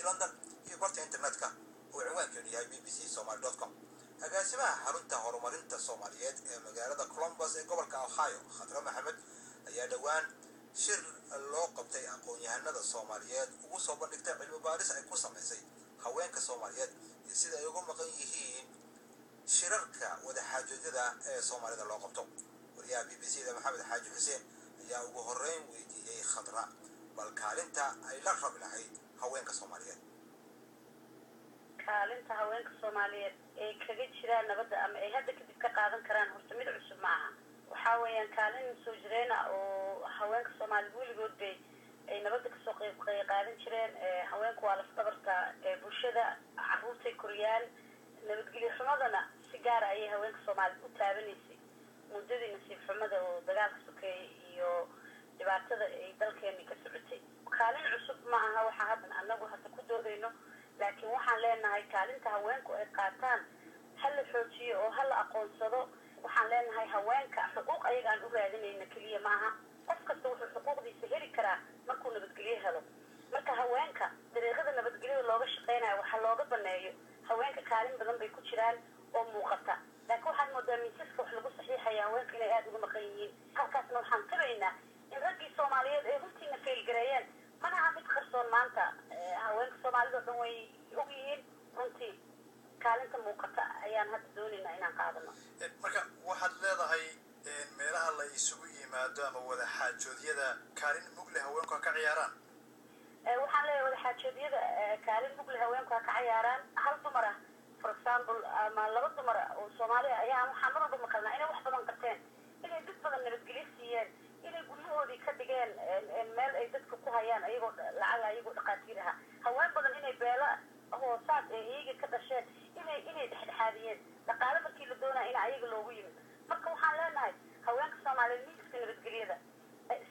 London iyo barta internetka oo ciwaankeedu yahay bbcsomali.com. agaasimaha xarunta horumarinta Soomaaliyeed ee magaalada Columbus ee gobolka Ohio, Khadra Maxamed, ayaa dhawaan shir loo qabtay aqoon-yahanada Soomaaliyeed ugu soo bandhigtay cilmi baaris ay ku sameysay haweenka Soomaaliyeed iyo sida ay uga maqan yihiin shirarka wadaxaajoodida ee Soomaalida loo qabto. wariyaha BBC-da Maxamed Xaaji Xuseen ayaa ugu horreyn weydiiyey Khadra bal kaalinta ay la rabi lahayd haweenka Soomaaliyeed. kaalinta haweenka Soomaaliyeed ee kaga jiraan nabadda ama ay hadda kadib ka qaadan karaan horta mid cusub maaha. waxaa weeyaan kaalin soo jireena oo haweenka Soomaaliyeed weligood bay ay nabadda ka soo qayb qaadan jireen. haweenku waa lafdabarta bulshada, carruurtay koriyaan, nabadgelyo xumadana si gaar ah ayay haweenka Soomaaliyeed u taabanaysay muddadii nasiib xumada oo dagaalka sokeeyay iyo dhibaatada ay dalkeena ka socotay. kaalin cusub ma aha waxa hadda anagu hadda ku doodayno, laakiin waxaan leenahay kaalinta haweenku ay qaataan hal la xoojiyo oo hal la aqoonsado. waxaan leenahay haweenka xuquuq ayaga aan u raadinayna keliya maaha, qof kasta wuxuu xuquuqdiisa heli karaa markuu nabadgelyo helo. marka haweenka dariiqada nabadgelyada looga shaqeynayo waxa looga baneeyo haweenka kaalin badan bay ku jiraan oo muuqata, laakiin waxaan moodaa miisaska wax lagu saxiixaya haweenka inay aada uga maqan yihiin. halkaasna waxaan tabaynaa in raggii Soomaaliyeed ay runtiina faylgareeyeen. mana aha mid qarsoon maanta, haweenka Soomaalida oo dhan way og yihiin runtii. kaalinta muuqata ayaan hadda doonaynaa inaan qaadano. marka waxaad leedahay meelaha la isugu yimaado ama wadaxaajoodyada kaalin mugle haweenku ha ka ciyaaraan. waxaan leeyahay wadaxaajoodyada kaalin mugle haweenku ha ka ciyaaraan. hal dumar ah for example ama laba dumar oo Soomaaliya ayaa waxaan mar walba maqalnaa inay wax badan qabteen, inay dad badan nabadgelyo siiyeen, inay guryahoodii ka dhigeen meel ay dadka ku hayaan ayagoo lacag ayagoo dhaqaatiir aha. haween badan inay beelo hoosaad ee iyaga ka dhasheen inay dhexdhexaadiyeen dhaqaale markii la doonaa in ayaga loogu yimid. marka waxaan leenahay haweenka Soomaaliyeed miiska nabadgelyada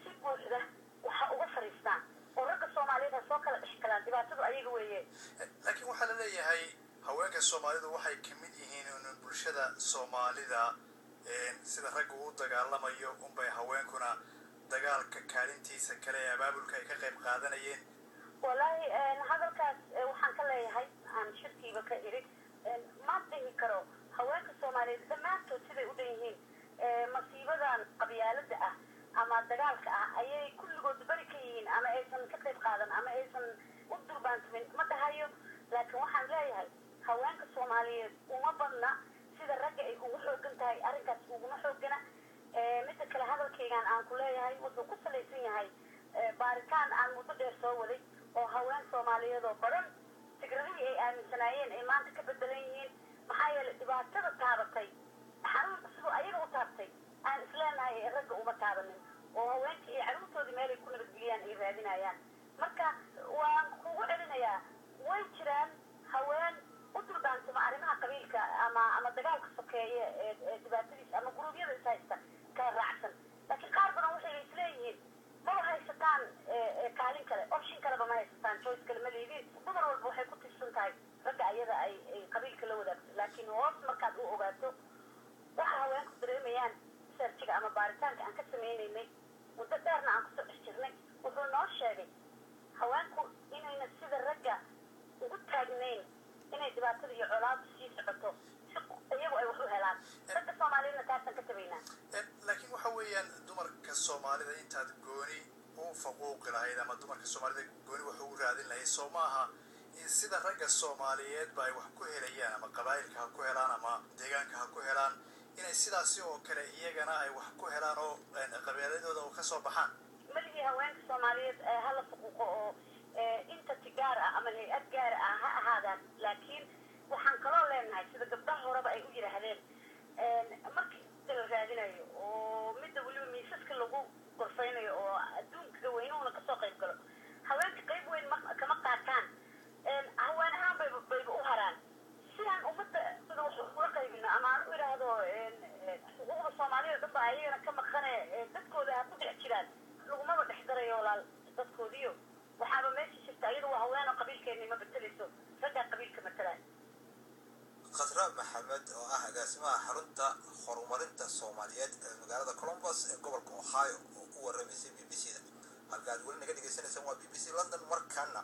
si buuxda waxa uga fariistaan oo ragga Soomaaliyeed ha soo kala dhex galaan. dhibaatadu ayaga weeye. laakiin waxaa la leeyahay haweenka Soomaalidu waxay ka mid yihiin in bulshada Soomaalida sida ragga u dagaalamayo unbay haweenkuna dagaalka kaalintiisa kale ee abaabulka ay ka qayb qaadanayeen. wallaahi hadalkaas waxaan ka leeyahay aan shirkiiba ka iri ma dhihi karo haweenka Soomaaliyeed dhammaantood siday u dhan yihiin masiibadan qabyaalada ah ama dagaalka ah ayay kulligood bari ka yihiin ama aysan ka qayb qaadan ama aysan u durbaantamin ma dhahayo. laakiin waxaan leeyahay haweenka Soomaaliyeed uma badna sida ragga ay ugu xoogan tahay, arrinkaas uguma xoogana. midda kale hadalkaygaan aan ku leeyahay wuxuu ku salaysan yahay baaritaan aan muddo dheer soo waday oo haween Soomaaliyeed oo badan fikradihii ay aaminsanaayeen ay maanta ka bedelan yihiin. maxaa yeelay dhibaatada taabatay xarun cusub ayaga u taabtay aan isleenahay ee ragga uma taabanin, oo haweenkii iyo carruurtoodii meelay ku nabadgeliyaan ay raadinayaan. marka waan kugu celinayaa way jiraan haween u durbaantama arrimaha qabiilka ama dagaalka sokeeye ee dhibaatadiisa ama guruubyada is haysta kala raacsan, laakiin qaar badan waxay isleeyihiin maba haysataan kaalin kale, option kaleba ma haysataan, choice kale ma leediin. dumar walba waxay ku tirsan tahay ragga ayada ay qabiilka la wadaagto. laakiin hoos markaad u ogaato waxa haweenku dareemayaan researchiga ama baaritaanka aan ka sameynaynay muddo dheerna aan kusoo dhex jirnay wuxuu noo sheegay haweenku inayna sida ragga ugu taagnayn inay dhibaatada iyo colaadu sii socoto si iyagu ay wax u helaan. ragga Soomaaliyeedna taasaan ka tabaynaa. laakiin waxa weeyaan dumarka Soomaalida intaad gooni u faquuqi lahayd ama dumarka Soomaalida gooni wax ugu raadin lahayd soo maaha in sida ragga Soomaaliyeed ba ay wax ku helayaan ama qabaa'ilka ha ku helaan ama deegaanka ha ku helaan inay sidaasi oo kale iyagana ay wax ku helaan oo qabiiladooda oo ka soo baxaan. malihii haweenka Soomaaliyeed hala faquuqo oo inta tigaar ah ama hay-ad gaar ah ha ahaadaan, laakiin waxaan kaloo leenahay sida gabdhaha horeba ay u yidhaahdeen markii la raadinayo oo midda weliba miisaska lagu gorfaynayo oo adduunka weynuhuna kasoo qayb galo haweenka qayb weyn kama qaataan. haween ahaan bayba u haraan. sidaan ummadda sida wax ula qaybino ama aan u idhaahdo xuquuqda Soomaalida dhan ba ayagana ka maqane dadkooda ha ku dhex jiraan lagumaba dhex darayo walaal dadkoodiyo. waxaaba meesha jirta iyadu waa haweenoo qabiilkeennii ma betelayso, raggaa qabiilka matalaan. Khadra Maxamed oo ah agaasimaha xarunta horumarinta Soomaaliyeed ee magaalada Columbus ee gobolka Ohio oo u warramaysay BBC-da. halkaad weli naga dhegeysanaysan waa BBC London. markaana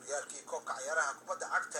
horyaalkii koobka ciyaaraha kubadda cagta